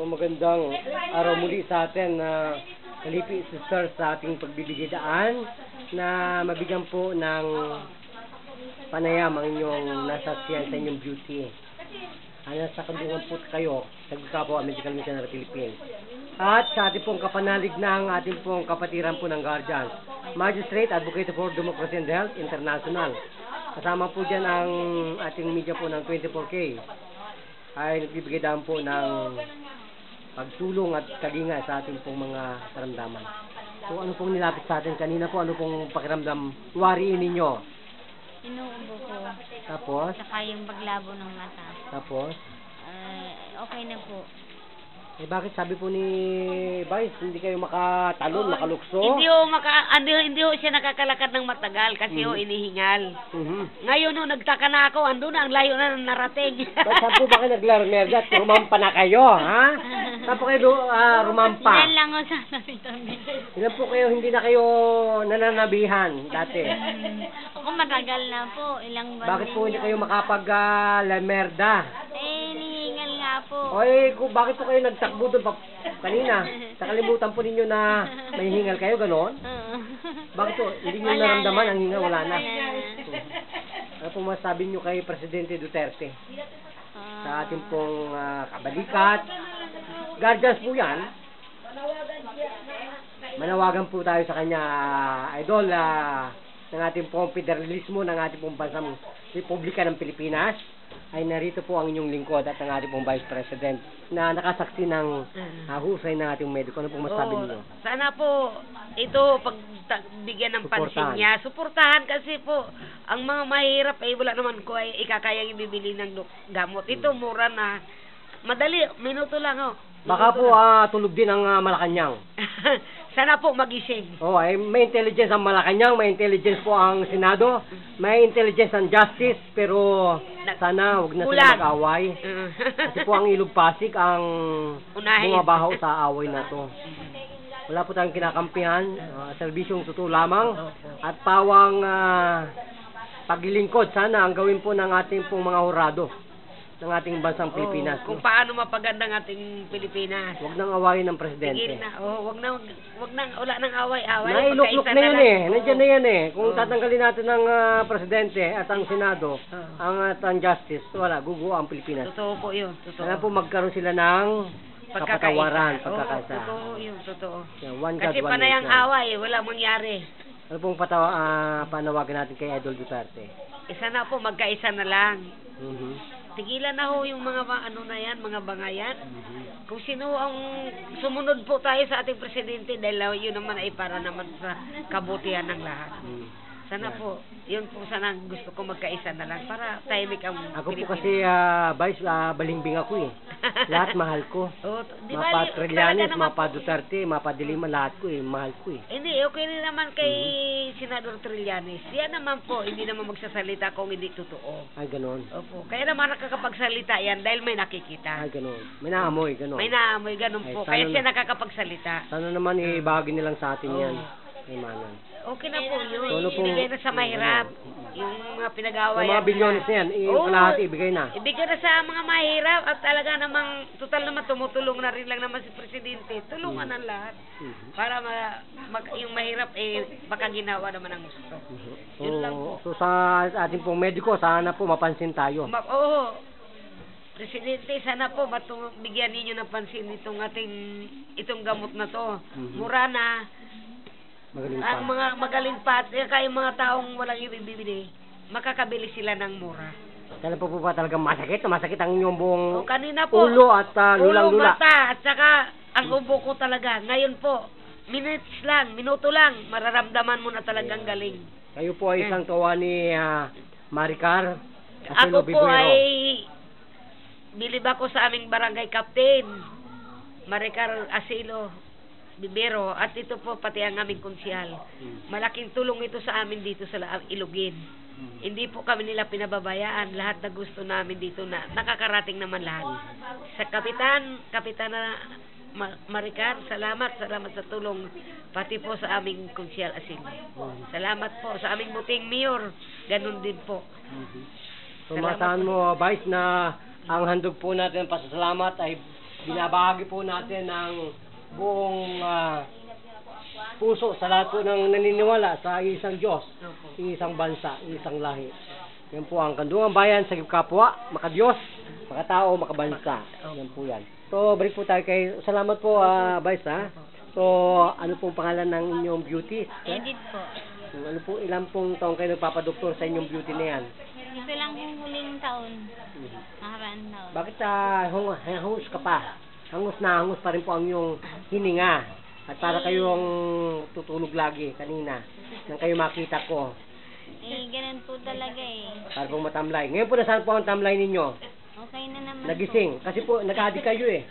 po magandang araw muli sa atin na Kalipi Sisters sa ating pagbibigay daan na mabigyan po ng panayam ang inyong nasaksiyan sa inyong beauty. Nasa kandungan po kayo sa Grupo Medical Missionary Philippines. At sa ating pong kapanalig ng ating pong kapatiran po ng Guardians, Magistrate Advocate for Democracy and Health International. Kasama po dyan ang ating media po ng 24K. Ay nagbibigay daan po ng pagtulong at kalinga sa ating pong mga karamdaman. So ano pong nilapit sa atin kanina po, ano pong pakiramdam wariin ninyo? Inuubo ko. Tapos? Saka yung paglabo ng mata. Tapos? Okay na po. Eh bakit sabi po ni Vice, hindi kayo makatalon, makalukso? Hindi ho siya nakakalakad ng matagal kasi ho inihingal. Ngayon ho nagtaka na ako, andun na ang layo na narating. Ba't saan po ba kayo naglarmerda at rumampa na kayo, ha? Saan po kayo rumampa? Yan lang ho sa tabi-tabi. Ilan po kayo hindi na kayo nananabihan dati? Ako matagal na po, ilang buwan. Bakit po hindi kayo makapag-lamerda? Nihingal nga po. Oy, bakit po kayo nagtakbo doon kanina? Nakalimutan po ninyo na may hingal kayo, gano'n? Bakit po? Hindi nyo naramdaman ang hingal? Wala na. Ano po masabi nyo kay Presidente Duterte? Sa ating pong kabalikat. Guardians po yan. Manawagan po tayo sa kanya, idol, ng ating pong federalismo, ng ating pong bansang Republika ng Pilipinas. Ay narito po ang inyong lingkod at ang ating pong Vice President na nakasaksi ng husay ng ating mediko. Ano pong masabi niyo? Sana po ito pagbigyan ng pansin niya. Suportahan kasi po ang mga mahirap wala naman ko ay ikakayang ibibili ng gamot. Ito mura na. Madali, minuto lang Baka po tulog din ang Malacanang. Sana po magising. Ay may intelligence ang Malacanang, may intelligence po ang Senado, may intelligence ang Justice, pero sana huwag na sila mag-away. Kasi po ang Ilog Pasig ang bumabaho sa away na to. Wala po tayong kinakampihan, serbisyong totoo lamang at pawang paglilingkod. Sana ang gawin po ng ating pong mga hurado ng ating bansang Pilipinas. Kung paano mapaganda ng ating Pilipinas. Huwag nang awayin ng presidente. Tigil na. Wala nang away-away. Nailuklok na yun Nandiyan na yan Kung tatanggalin natin ng presidente at ang Senado, ang Justice, wala, guguho ang Pilipinas. Totoo po yun. Totoo. Sana po magkaroon sila ng kapatawaran, pagkakaisa. Totoo yun, totoo. One kasi God, one panayang nation. away, wala mangyari. Ano pong panawagan natin kay Idol Duterte? Sana po magkaisa na lang. Tigilan na ho yung mga mga bangayan. Kung sino ang sumunod po tayo sa ating presidente dahil yun naman ay para naman sa kabutihan ng lahat. Sana po, yun po sana gusto ko magkaisa na lang para tahimik ang Ako Pilipinas. po kasi, Vice, balingbing ako Lahat mahal ko. Mapa Trillanes, mapa Duterte, mapa Dilima, lahat ko mahal ko Hindi, okay rin naman kay Senador Trillanes. Yan naman po, hindi naman magsasalita kung hindi totoo. Ay, ganon. Opo. Kaya naman nakakapagsalita yan dahil may nakikita. Ay, ganon. May naamoy, ganon. May naamoy, ganon po. Kaya siya nakakapagsalita. Sana naman ibahagi nilang sa atin yan. Ay, manan. Okay na po yun. So, ibigay na sa mahirap. Yung mga pinag-away. Yung mga bilyones na yan, lahat ibigay na. Ibigay na sa mga mahirap at talaga namang, total naman tumutulong na rin lang naman si Presidente. Tulungan ng lahat. Para yung mahirap baka ginawa naman ang gusto. Yun lang po. So sa ating pong mediko, sana po mapansin tayo. Presidente, sana po bigyan ninyo ng pansin itong gamot na to. Mura na. Ang mga magaling pa at kaya yung mga taong walang ibibili, makakabili sila ng mura. Kailan po ba talaga masakit? Masakit ang inyong buong kanina po, ulo at lulang-lula. Ulo, mata, at saka ang ubo ko talaga. Ngayon po, minuto lang, mararamdaman mo na talagang galing. Kayo po ay isang tuwa ni Maricar Ako po ay bilib ako sa aming barangay captain, Maricar Asilo Bibero, at ito po pati ang aming konsyal. Malaking tulong ito sa amin dito sa Ilugin. Hindi po kami nila pinababayaan. Lahat na gusto namin dito na nakakarating naman lahat. Sa Kapitana Maricar, salamat sa tulong pati po sa aming konsyal Asilo. Salamat po sa aming buting mayor. Ganun din po. So masahan mo, Vice, na ang handog po natin pasasalamat ay binabahagi po natin ng buong puso sa lahat po ng naniniwala sa isang Diyos, isang bansa, isang lahi. Yan po ang Kandungan Bayan sa kapwa, makadiyos, makatao, makabansa. Yan po yan. So, balik po tayo kay, salamat po, Vice, ha? So, ano pong pangalan ng inyong beauty? Edit po. Ano po, ilang pong taong kayo nagpapadoktor sa inyong beauty na yan? Ito lang yung huling taon. Nakaraan taon. Bakit hangus ka pa? Hangus pa rin po ang iyong hininga. At para kayong tutulog lagi kanina nang kayo makita ko. Ganun po talaga eh. Para pong matamlay. Ngayon po nasaan po ang tamlay ninyo? Okay na naman Nagising. Kasi po nag-addict kayo eh.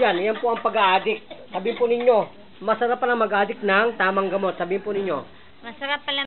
Yan po ang pag-addict. Sabihin po ninyo, masarap pala mag-addict ng tamang gamot. Sabihin po ninyo. Masarap pala